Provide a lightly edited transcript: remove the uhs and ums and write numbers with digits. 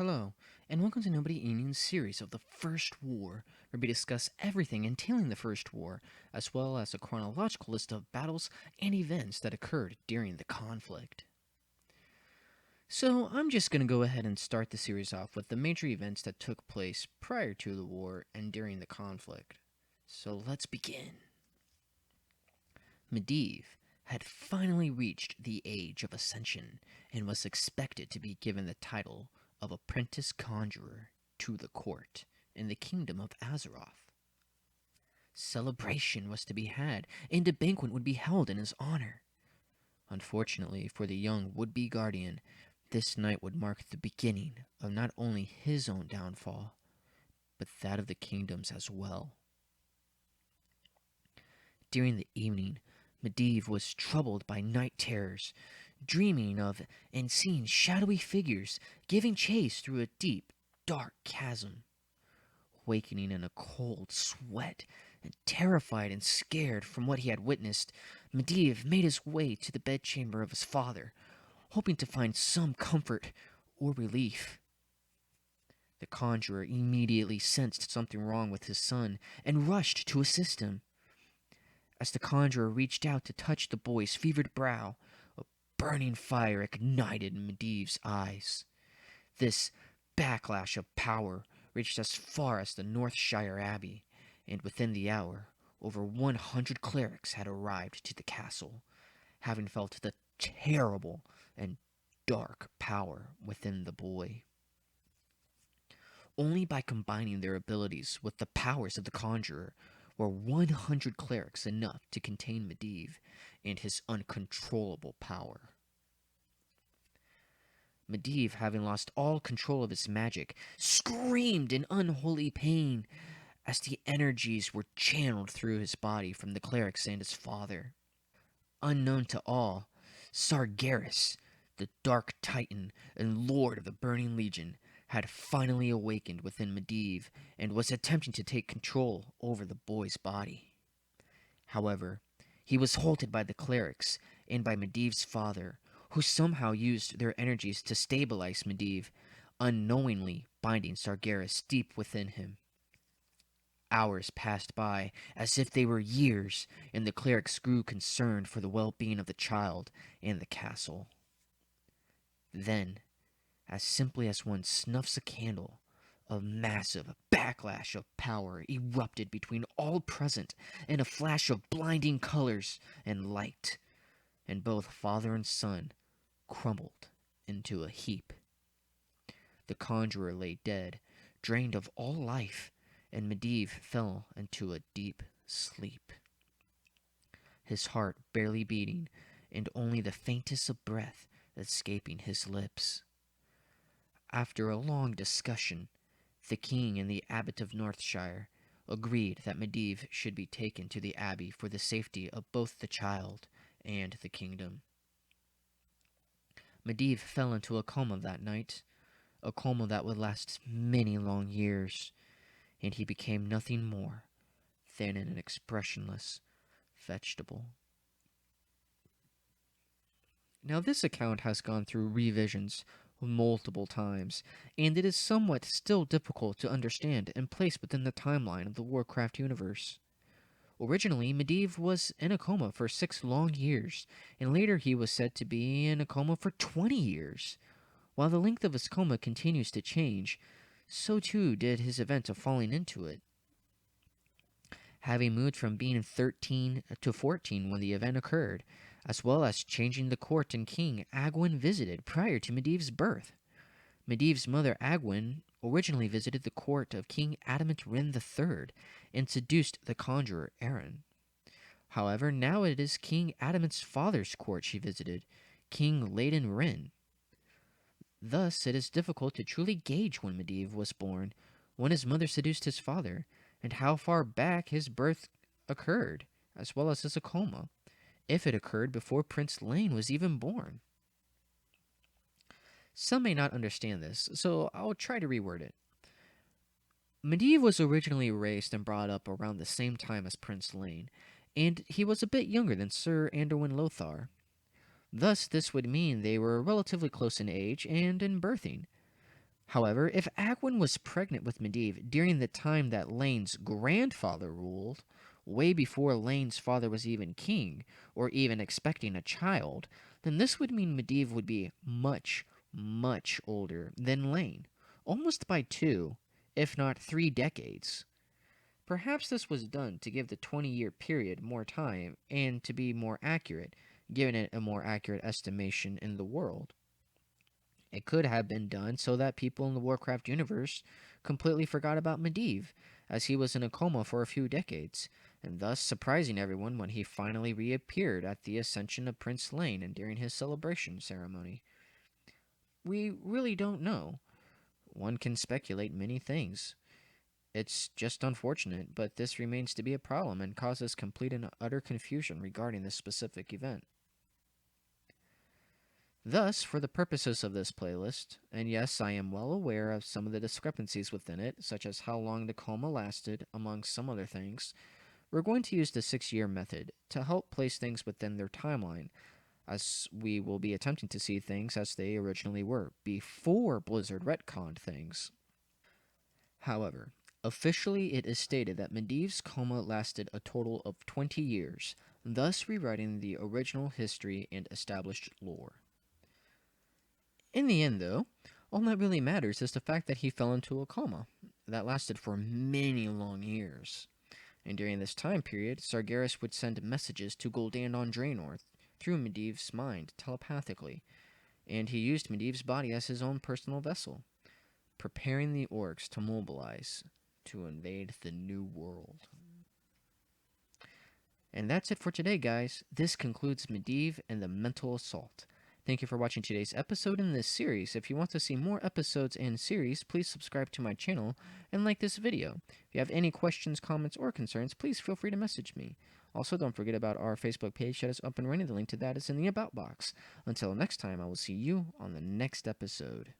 Hello, and welcome to Nobody Evening's series of the First War, where we discuss everything entailing the First War, as well as a chronological list of battles and events that occurred during the conflict. So, I'm just going to go ahead and start the series off with the major events that took place prior to the war and during the conflict. So, let's begin. Medivh had finally reached the age of ascension and was expected to be given the title of apprentice conjurer to the court in the kingdom of Azeroth. Celebration was to be had, and a banquet would be held in his honor. Unfortunately for the young would-be guardian, this night would mark the beginning of not only his own downfall, but that of the kingdom's as well. During the evening, Medivh was troubled by night terrors, dreaming of and seeing shadowy figures giving chase through a deep, dark chasm. Wakening in a cold sweat, and terrified and scared from what he had witnessed, Medivh made his way to the bedchamber of his father, hoping to find some comfort or relief. The conjurer immediately sensed something wrong with his son and rushed to assist him. As the conjurer reached out to touch the boy's fevered brow, a burning fire ignited in Medivh's eyes. This backlash of power reached as far as the Northshire Abbey, and within the hour, over 100 clerics had arrived to the castle, having felt the terrible and dark power within the boy. Only by combining their abilities with the powers of the conjurer were 100 clerics enough to contain Medivh and his uncontrollable power. Medivh, having lost all control of his magic, screamed in unholy pain as the energies were channeled through his body from the clerics and his father. Unknown to all, Sargeras, the Dark Titan and Lord of the Burning Legion, had finally awakened within Medivh and was attempting to take control over the boy's body. However, he was halted by the clerics and by Medivh's father, who somehow used their energies to stabilize Medivh, unknowingly binding Sargeras deep within him. Hours passed by as if they were years, and the clerics grew concerned for the well-being of the child and the castle. Then, as simply as one snuffs a candle, a massive backlash of power erupted between all present in a flash of blinding colors and light, and both father and son crumbled into a heap. The conjurer lay dead, drained of all life, and Medivh fell into a deep sleep, his heart barely beating and only the faintest of breath escaping his lips. After a long discussion, the king and the abbot of Northshire agreed that Medivh should be taken to the abbey for the safety of both the child and the kingdom. Medivh fell into a coma that night, a coma that would last many long years, and he became nothing more than an expressionless vegetable. Now, this account has gone through revisions multiple times, and it is somewhat still difficult to understand and place within the timeline of the Warcraft universe. Originally, Medivh was in a coma for 6 long years, and later he was said to be in a coma for 20 years. While the length of his coma continues to change, so too did his event of falling into it. Having moved from being 13 to 14 when the event occurred, as well as changing the court and king Agwyn visited prior to Medivh's birth. Medivh's mother Agwyn originally visited the court of King Adamant Rin III and seduced the conjurer Aaron. However, now it is King Adamant's father's court she visited, King Laden Rin. Thus, it is difficult to truly gauge when Medivh was born, when his mother seduced his father, and how far back his birth occurred, as well as his coma, if it occurred before Prince Lane was even born. Some may not understand this, so I'll try to reword it. Medivh was originally raised and brought up around the same time as Prince Lane, and he was a bit younger than Sir Anduin Lothar. Thus, this would mean they were relatively close in age and in birthing. However, if Agwyn was pregnant with Medivh during the time that Lane's grandfather ruled, way before Lane's father was even king, or even expecting a child, then this would mean Medivh would be much, much older than Lane, almost by 2, if not 3 decades. Perhaps this was done to give the 20-year period more time and to be more accurate, giving it a more accurate estimation in the world. It could have been done so that people in the Warcraft universe completely forgot about Medivh, as he was in a coma for a few decades, and thus surprising everyone when he finally reappeared at the ascension of Prince Lane and during his celebration ceremony. We really don't know. One can speculate many things. It's just unfortunate, but this remains to be a problem and causes complete and utter confusion regarding this specific event. Thus, for the purposes of this playlist, and yes, I am well aware of some of the discrepancies within it, such as how long the coma lasted, among some other things, we're going to use the 6-year method to help place things within their timeline, as we will be attempting to see things as they originally were, before Blizzard retconned things. However, officially it is stated that Medivh's coma lasted a total of 20 years, thus rewriting the original history and established lore. In the end, though, all that really matters is the fact that he fell into a coma that lasted for many long years. And during this time period, Sargeras would send messages to Gul'dan on Draenor through Medivh's mind telepathically, and he used Medivh's body as his own personal vessel, preparing the orcs to mobilize to invade the New World. And that's it for today, guys. This concludes Medivh and the Mental Assault. Thank you for watching today's episode in this series. If you want to see more episodes and series, please subscribe to my channel and like this video. If you have any questions, comments, or concerns, please feel free to message me. Also, don't forget about our Facebook page that is up and running. The link to that is in the About box. Until next time, I will see you on the next episode.